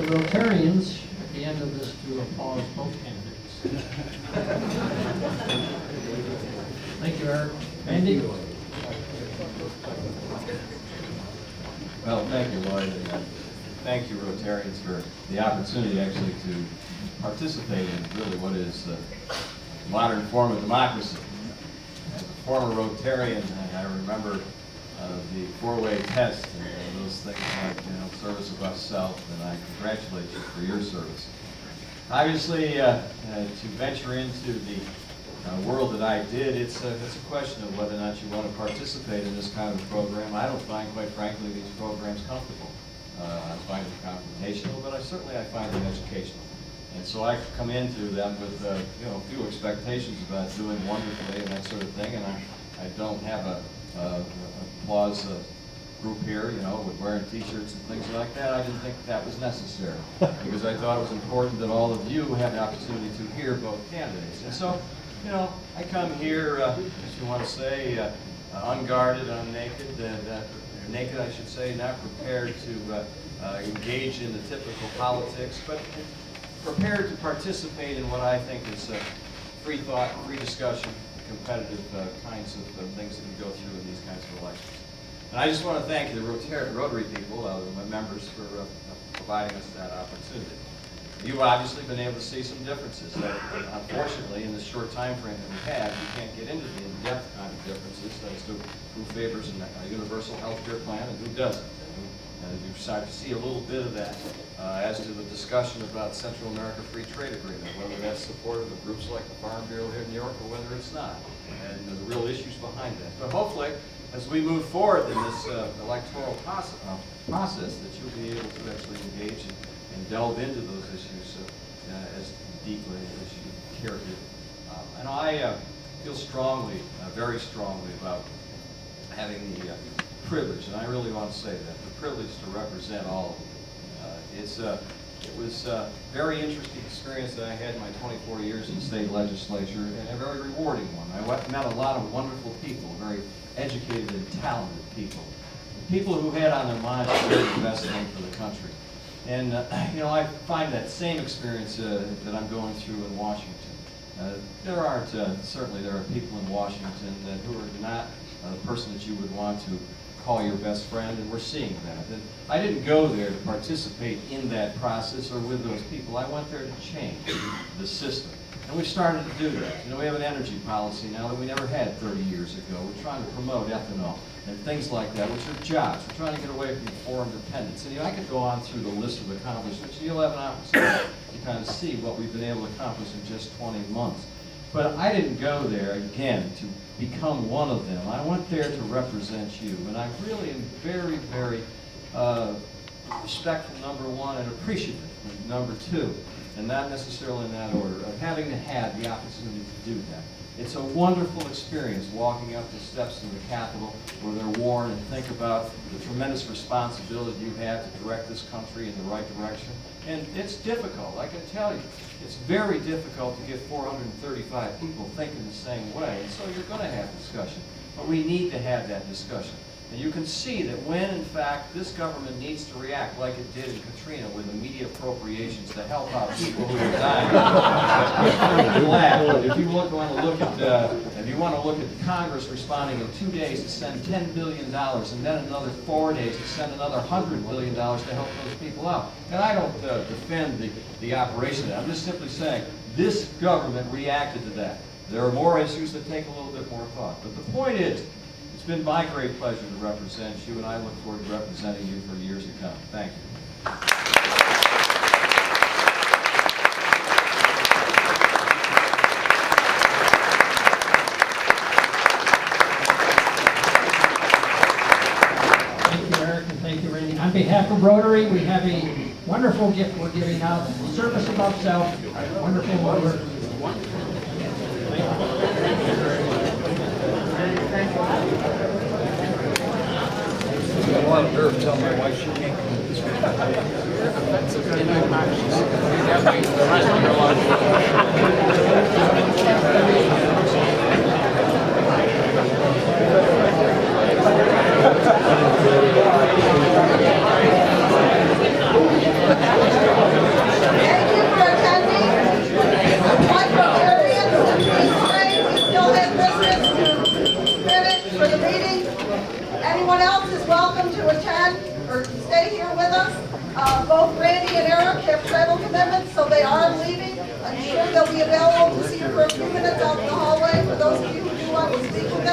Rotarians at the end of this to applaud both candidates. Thank you, Eric. Andy? Well, thank you, Lloyd, and thank you, Rotarians, for the opportunity actually to participate in really what is a modern form of democracy. As a former Rotarian, I remember the four-way test and those things like, service above self, and I congratulate you for your service. Obviously, to venture into the world that I did, it's a question of whether or not you want to participate in this kind of program. I don't find, quite frankly, these programs comfortable. I find them confrontational, but I find them educational. And so I come into them with a few expectations about doing wonderfully and that sort of thing, and I don't have a applause group here, with wearing T-shirts and things like that. I didn't think that was necessary because I thought it was important that all of you had the opportunity to hear both candidates. And so, I come here, if you want to say, unguarded, naked, I should say, not prepared to engage in the typical politics, but prepared to participate in what I think is free thought, free discussion, competitive kinds of things that we go through in these kinds of elections. And I just want to thank the Rotary people, my members, for providing us that opportunity. You've obviously been able to see some differences. Unfortunately, in the short time frame that we have, you can't get into the in-depth kind of differences as to who favors a universal health care plan and who doesn't. And you start to see a little bit of that as to the discussion about Central America Free Trade Agreement, whether that's supportive of groups like the Farm Bureau here in New York or whether it's not, and the real issues behind that. But hopefully, as we move forward in this electoral process, that you'll be able to actually engage and delve into those issues as deeply as you care to. And I feel strongly, very strongly, about having the privilege, and I really want to say that, the privilege to represent all of you. It was a very interesting experience that I had in my 24 years in the state legislature, and a very rewarding one. I met a lot of wonderful people, very educated and talented people who had on their minds to do the best thing for the country. And I find that same experience that I'm going through in Washington. Certainly there are people in Washington who are not the person that you would want to call your best friend, and we're seeing that. And I didn't go there to participate in that process or with those people. I went there to change the system. And we started to do that. We have an energy policy now that we never had 30 years ago. We're trying to promote ethanol and things like that, which are jobs. We're trying to get away from foreign dependence. And I could go on through the list of accomplishments, and you'll have an opportunity to kind of see what we've been able to accomplish in just 20 months. But I didn't go there, again, to become one of them. I went there to represent you. And I really am very, very respectful, number one, and appreciative, number two, and not necessarily in that order, of having had the opportunity to do that. It's a wonderful experience walking up the steps of the Capitol where they're worn and think about the tremendous responsibility you have to direct this country in the right direction. And it's difficult, I can tell you. It's very difficult to get 435 people thinking the same way, and so you're going to have discussion. But we need to have that discussion. And you can see that when, in fact, this government needs to react like it did in Katrina with immediate appropriations to help out people who are dying. If you want to look at Congress responding in 2 days to send $10 billion and then another 4 days to send another $100 billion to help those people out. And I don't defend the operation of that. I'm just simply saying this government reacted to that. There are more issues that take a little bit more thought. But the point is, it's been my great pleasure to represent you, and I look forward to representing you for years to come. Thank you. Thank you, Eric, and thank you, Randy. On behalf of Rotary, we have a wonderful gift we're giving out, Service Above Self, a wonderful motor. I got a lot of nerve telling my wife she can't come to this one. stay here with us. Both Randy and Eric have travel commitments, so they are leaving. I'm sure they'll be available to see you for a few minutes out in the hallway for those of you who do want to speak with them.